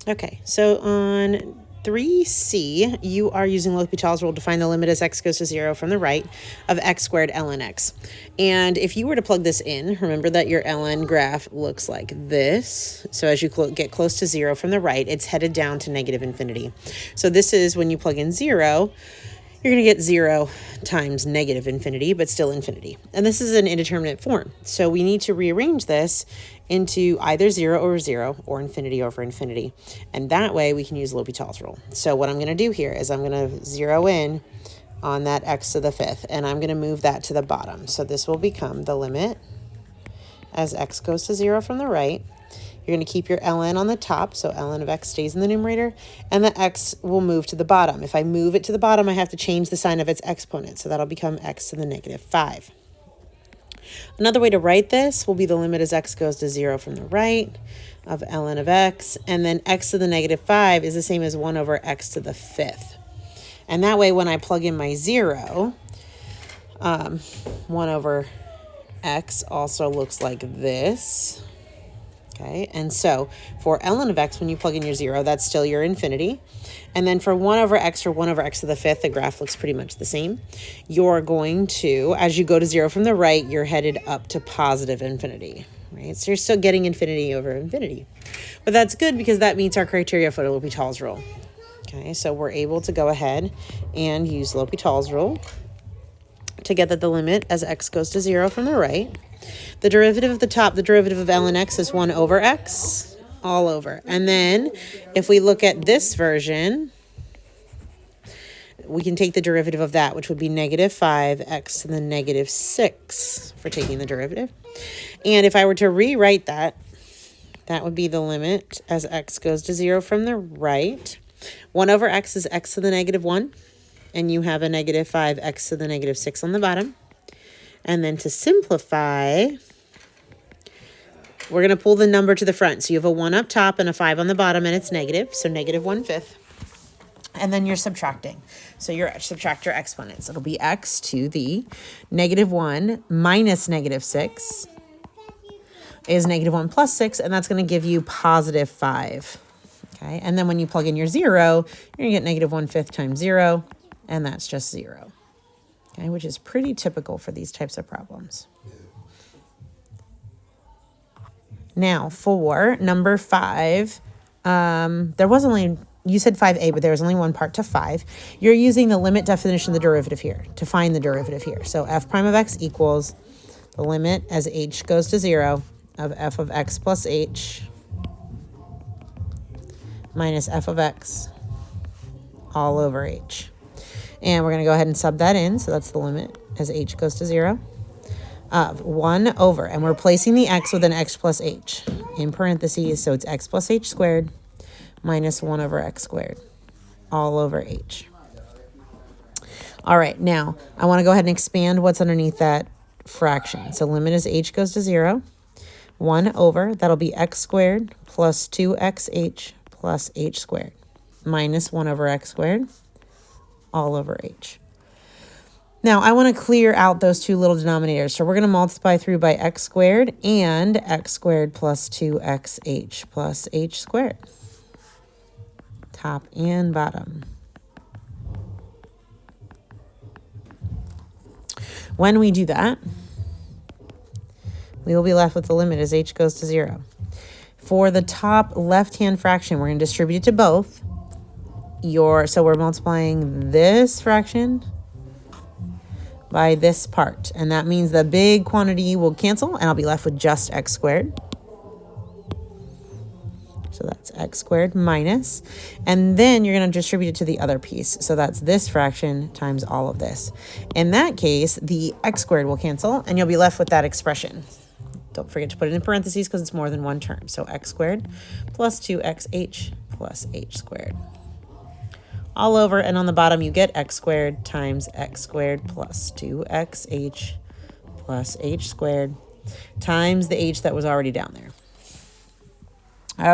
Okay, so on 3C, you are using L'Hopital's rule to find the limit as x goes to 0 from the right of x squared ln x. And if you were to plug this in, remember that your ln graph looks like this. So as you get close to 0 from the right, it's headed down to negative infinity. So this is when you plug in 0, you're going to get 0 times negative infinity, but still infinity. And this is an indeterminate form. So we need to rearrange this into either 0 over 0 or infinity over infinity. And that way we can use L'Hopital's rule. So what I'm going to do here is I'm going to zero in on that x to the 5th, and I'm going to move that to the bottom. So this will become the limit as x goes to 0 from the right. You're going to keep your ln on the top, so ln of x stays in the numerator, and the x will move to the bottom. If I move it to the bottom, I have to change the sign of its exponent, so that'll become x to the negative 5. Another way to write this will be the limit as x goes to 0 from the right of ln of x, and then x to the negative 5 is the same as 1 over x to the 5th. And that way, when I plug in my 0, 1 over x also looks like this. Okay, and so for ln of x, when you plug in your 0, that's still your infinity. And then for 1 over x or 1 over x to the 5th, the graph looks pretty much the same. You're going to, as you go to 0 from the right, you're headed up to positive infinity, right? So you're still getting infinity over infinity. But that's good because that meets our criteria for L'Hopital's rule. Okay, so we're able to go ahead and use L'Hopital's rule to get that the limit as x goes to 0 from the right. The derivative of the top, the derivative of ln x is 1 over x, all over. And then if we look at this version, we can take the derivative of that, which would be negative 5x to the negative 6 for taking the derivative. And if I were to rewrite that, that would be the limit as x goes to 0 from the right. 1 over x is x to the negative 1. And you have a negative 5x to the negative 6 on the bottom. And then to simplify, we're going to pull the number to the front. So you have a 1 up top and a 5 on the bottom, and it's negative. So negative 1/5. And then you're subtracting. So you subtract your exponents. It'll be x to the negative 1 minus negative 6 is negative 1 plus 6, and that's going to give you positive 5. Okay, and then when you plug in your 0, you're going to get negative 1/5 times 0, and that's just 0. Okay, which is pretty typical for these types of problems. Now, for number 5, there was only, you said 5a, but there was only one part to 5. You're using the limit definition of the derivative here to find the derivative here. So f prime of x equals the limit as h goes to 0 of f of x plus h minus f of x all over h. And we're going to go ahead and sub that in. So that's the limit as h goes to 0 of 1 over. And we're placing the x with an x plus h in parentheses. So it's x plus h squared minus 1 over x squared all over h. All right, now I want to go ahead and expand what's underneath that fraction. So limit as h goes to 0, 1 over, that'll be x squared plus 2xh plus h squared minus 1 over x squared all over h. Now, I want to clear out those two little denominators. So we're going to multiply through by x squared and x squared plus 2xh plus h squared. Top and bottom. When we do that, we will be left with the limit as h goes to 0. For the top left-hand fraction, we're going to distribute it to both. So we're multiplying this fraction by this part. And that means the big quantity will cancel, and I'll be left with just x squared. So that's x squared minus. And then you're going to distribute it to the other piece. So that's this fraction times all of this. In that case, the x squared will cancel, and you'll be left with that expression. Don't forget to put it in parentheses because it's more than one term. So x squared plus 2xh plus h squared. All over, and on the bottom you get x squared times x squared plus 2xh plus h squared times the h that was already down there.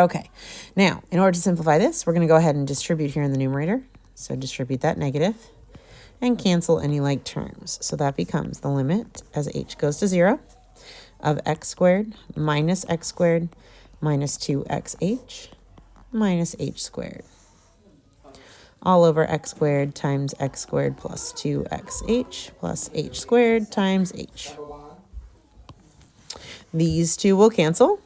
Okay, now in order to simplify this, we're going to go ahead and distribute here in the numerator. So distribute that negative and cancel any like terms. So that becomes the limit as h goes to 0 of x squared minus 2xh minus h squared, all over x squared times x squared plus 2xh plus h squared times h. These two will cancel.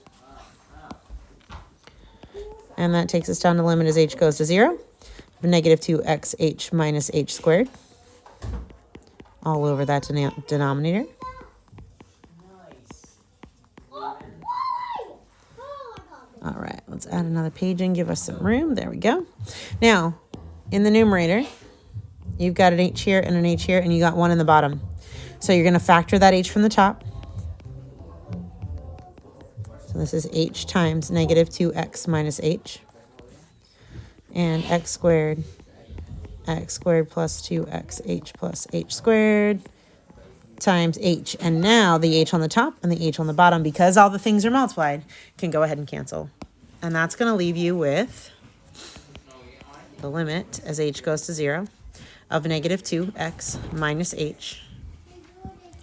And that takes us down to the limit as h goes to 0. Negative 2xh minus h squared, all over that denominator. All right, let's add another page and give us some room. There we go. Now, in the numerator, you've got an h here and an h here, and you got 1 in the bottom. So you're going to factor that h from the top. So this is h times negative 2x minus h. And x squared plus 2xh plus h squared times h. And now the h on the top and the h on the bottom, because all the things are multiplied, can go ahead and cancel. And that's going to leave you with the limit as h goes to 0 of negative 2x minus h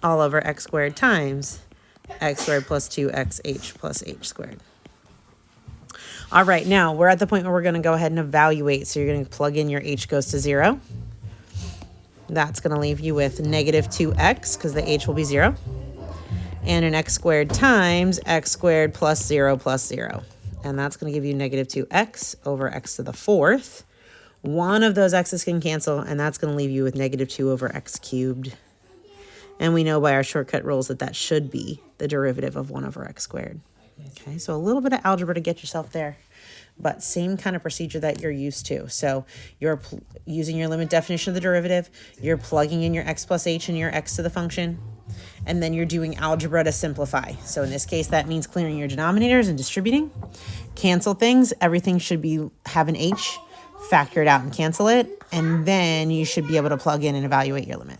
all over x squared times x squared plus 2xh plus h squared. All right, now we're at the point where we're going to go ahead and evaluate. So you're going to plug in your h goes to 0. That's going to leave you with negative 2x, because the h will be 0. And an x squared times x squared plus 0 plus 0. And that's going to give you negative 2x over x to the 4th. One of those x's can cancel, and that's going to leave you with negative 2 over x cubed. And we know by our shortcut rules that that should be the derivative of 1 over x squared. Okay, so a little bit of algebra to get yourself there, but same kind of procedure that you're used to. So you're using your limit definition of the derivative, you're plugging in your x plus h and your x to the function, and then you're doing algebra to simplify. So in this case, that means clearing your denominators and distributing. Cancel things. Everything should have an h, factor it out and cancel it, and then you should be able to plug in and evaluate your limit.